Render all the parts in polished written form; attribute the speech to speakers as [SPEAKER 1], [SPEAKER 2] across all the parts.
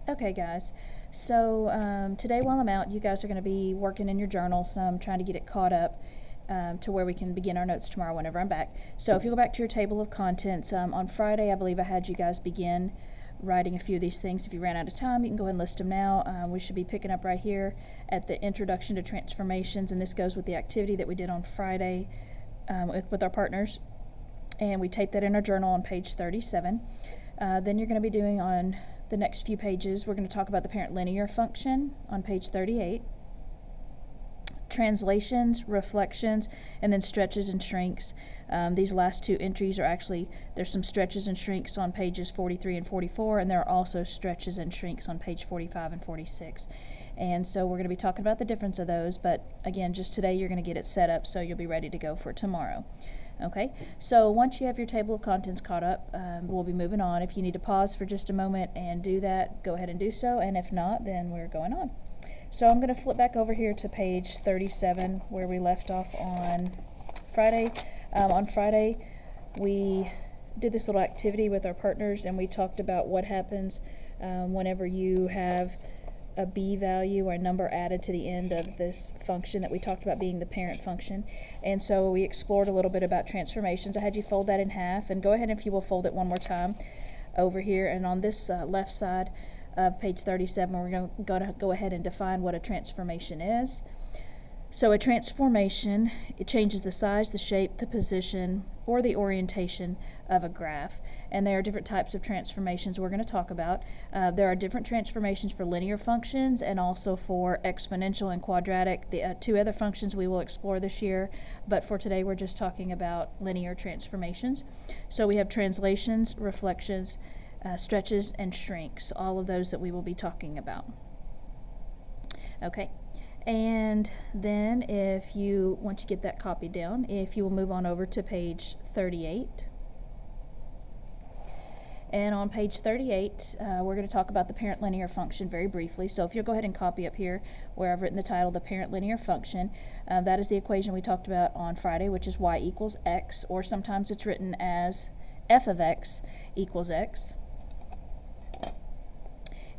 [SPEAKER 1] Okay, guys. So today while I'm out, you guys are going to be working in your journal, so I'm trying to get it caught up to where we can begin our notes tomorrow whenever I'm back. So if you go back to your table of contents, on Friday I believe I had you guys begin writing a few of these things. If you ran out of time, you can go ahead and list them now. We should be picking up right here at the introduction to transformations, and this goes with the activity that we did on Friday with our partners. And we taped that in our journal on page 37. Then you're going to be doing on the next few pages, we're going to talk about the parent linear function on page 38. Translations, reflections, and then stretches and shrinks. These last two entries are actually, there's some stretches and shrinks on pages 43 and 44, and there are also stretches and shrinks on page 45 and 46. And so we're going to be talking about the difference of those, but again, just today you're going to get it set up so you'll be ready to go for tomorrow. Okay, so once you have your table of contents caught up, we'll be moving on. If you need to pause for just a moment and do that, go ahead and do so, and if not, then we're going on. So I'm going to flip back over here to page 37 where we left off on Friday. On Friday, we did this little activity with our partners, and we talked about what happens whenever you have a b value or a number added to the end of this function that we talked about being the parent function. And so we explored a little bit about transformations. I had you fold that in half, and go ahead if you will fold it one more time over here. And on this left side of page 37, we're going to go ahead and define what a transformation is. So a transformation, it changes the size, the shape, the position, or the orientation of a graph. And there are different types of transformations we're going to talk about. There are different transformations for linear functions and also for exponential and quadratic. The two other functions we will explore this year, but for today we're just talking about linear transformations. So we have translations, reflections, stretches, and shrinks, all of those that we will be talking about. Okay. And then once you get that copied down, if you will move on over to page 38. And on page 38, we're going to talk about the parent linear function very briefly. So if you'll go ahead and copy up here where I've written the title, the parent linear function, that is the equation we talked about on Friday, which is y equals x, or sometimes it's written as f of x equals x.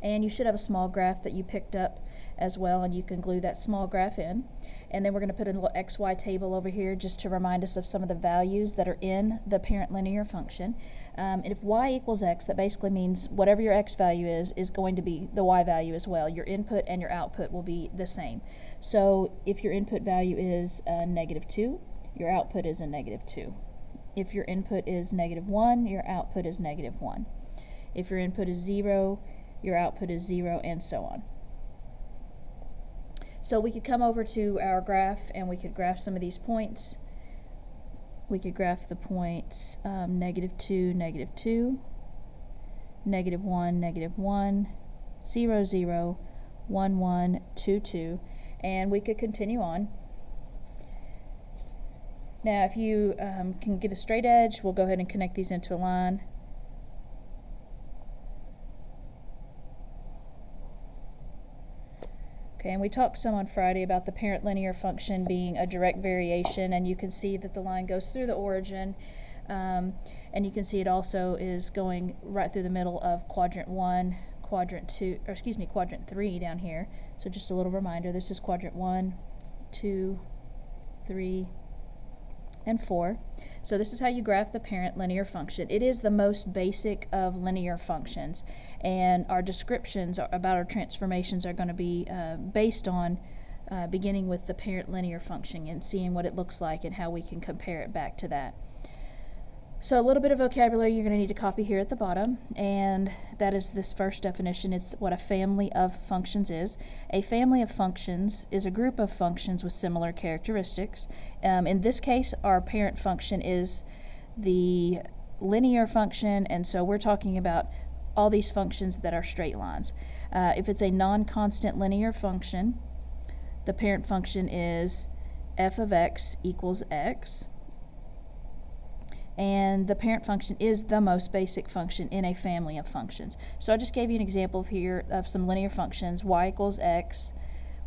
[SPEAKER 1] And you should have a small graph that you picked up as well, and you can glue that small graph in. And then we're going to put in a little xy table over here just to remind us of some of the values that are in the parent linear function. And if y equals x, that basically means whatever your x value is going to be the y value as well. Your input and your output will be the same. So if your input value is -2, your output is a -2. If your input is -1, your output is -1. If your input is 0, your output is 0, and so on. So we could come over to our graph and we could graph some of these points. We could graph the points -2, -2, -1, -1, 0, 0, 1, 1, 2, 2, and we could continue on. Now if you can get a straight edge, we'll go ahead and connect these into a line. Okay, and we talked some on Friday about the parent linear function being a direct variation, and you can see that the line goes through the origin, and you can see it also is going right through the middle of quadrant 1, quadrant 3 down here. So just a little reminder, this is quadrant 1, 2, 3, and 4. So this is how you graph the parent linear function. It is the most basic of linear functions, and our descriptions about our transformations are going to be based on beginning with the parent linear function and seeing what it looks like and how we can compare it back to that. So a little bit of vocabulary you're going to need to copy here at the bottom, and that is this first definition. It's what a family of functions is. A family of functions is a group of functions with similar characteristics. In this case, our parent function is the linear function, and so we're talking about all these functions that are straight lines. If it's a non-constant linear function, the parent function is f of x equals x. And the parent function is the most basic function in a family of functions. So I just gave you an example here of some linear functions. Y equals x,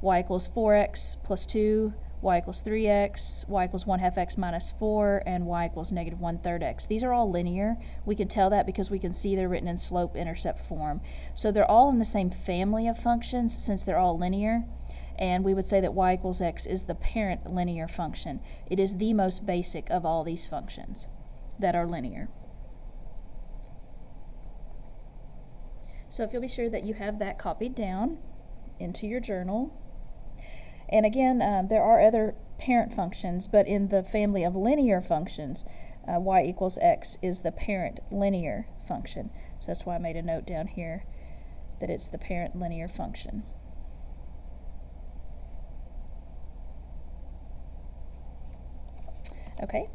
[SPEAKER 1] y equals 4x plus 2, y equals 3x, y equals 1/2 x minus 4, and y equals negative 1/3 x. These are all linear. We can tell that because we can see they're written in slope-intercept form. So they're all in the same family of functions since they're all linear, and we would say that y equals x is the parent linear function. It is the most basic of all these functions that are linear. So if you'll be sure that you have that copied down into your journal. And again, there are other parent functions, but in the family of linear functions, y equals x is the parent linear function. So that's why I made a note down here that it's the parent linear function. Okay,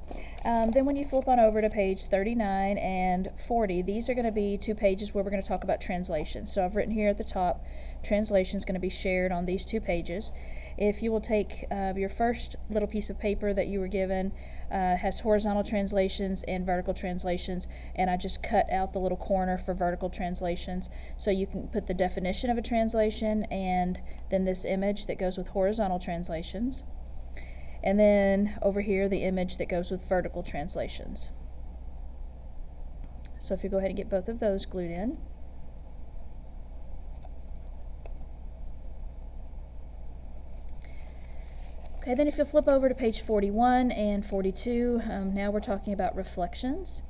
[SPEAKER 1] then when you flip on over to page 39 and 40, these are going to be two pages where we're going to talk about translation. So I've written here at the top, translation is going to be shared on these two pages. If you will take your first little piece of paper that you were given, has horizontal translations and vertical translations, and I just cut out the little corner for vertical translations, so you can put the definition of a translation and then this image that goes with horizontal translations. And then over here, the image that goes with vertical translations. So if you go ahead and get both of those glued in. Okay, then if you flip over to page 41 and 42, now we're talking about reflections.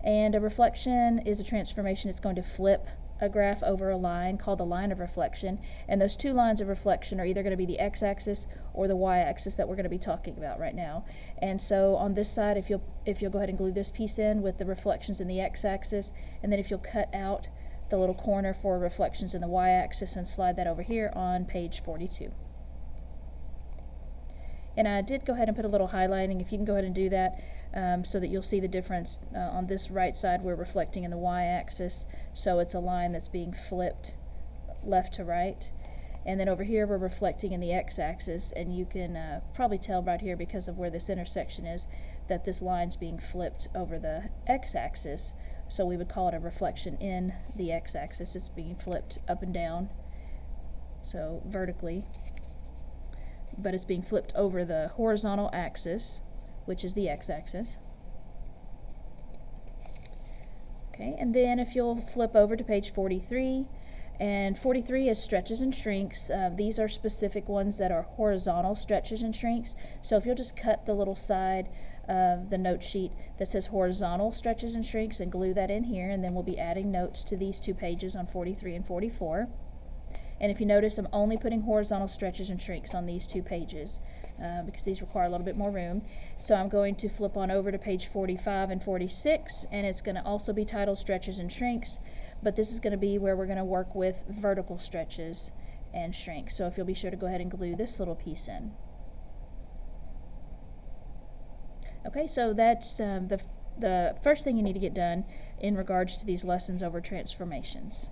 [SPEAKER 1] And a reflection is a transformation. It's going to flip a graph over a line called the line of reflection, and those two lines of reflection are either going to be the x-axis or the y-axis that we're going to be talking about right now. And so on this side, if you'll go ahead and glue this piece in with the reflections in the x-axis, and then if you'll cut out the little corner for reflections in the y-axis and slide that over here on page 42. And I did go ahead and put a little highlighting, if you can go ahead and do that, so that you'll see the difference. On this right side, we're reflecting in the y-axis, so it's a line that's being flipped left to right. And then over here, we're reflecting in the x-axis, and you can probably tell right here, because of where this intersection is, that this line's being flipped over the x-axis, so we would call it a reflection in the x-axis. It's being flipped up and down, so vertically, but it's being flipped over the horizontal axis, which is the x-axis. Okay, and then if you'll flip over to page 43, and 43 is stretches and shrinks. These are specific ones that are horizontal stretches and shrinks. So if you'll just cut the little side of the note sheet that says horizontal stretches and shrinks and glue that in here, and then we'll be adding notes to these two pages on 43 and 44. And if you notice, I'm only putting horizontal stretches and shrinks on these two pages because these require a little bit more room. So I'm going to flip on over to page 45 and 46, and it's going to also be titled stretches and shrinks, but this is going to be where we're going to work with vertical stretches and shrinks. So if you'll be sure to go ahead and glue this little piece in. Okay, so that's the first thing you need to get done in regards to these lessons over transformations.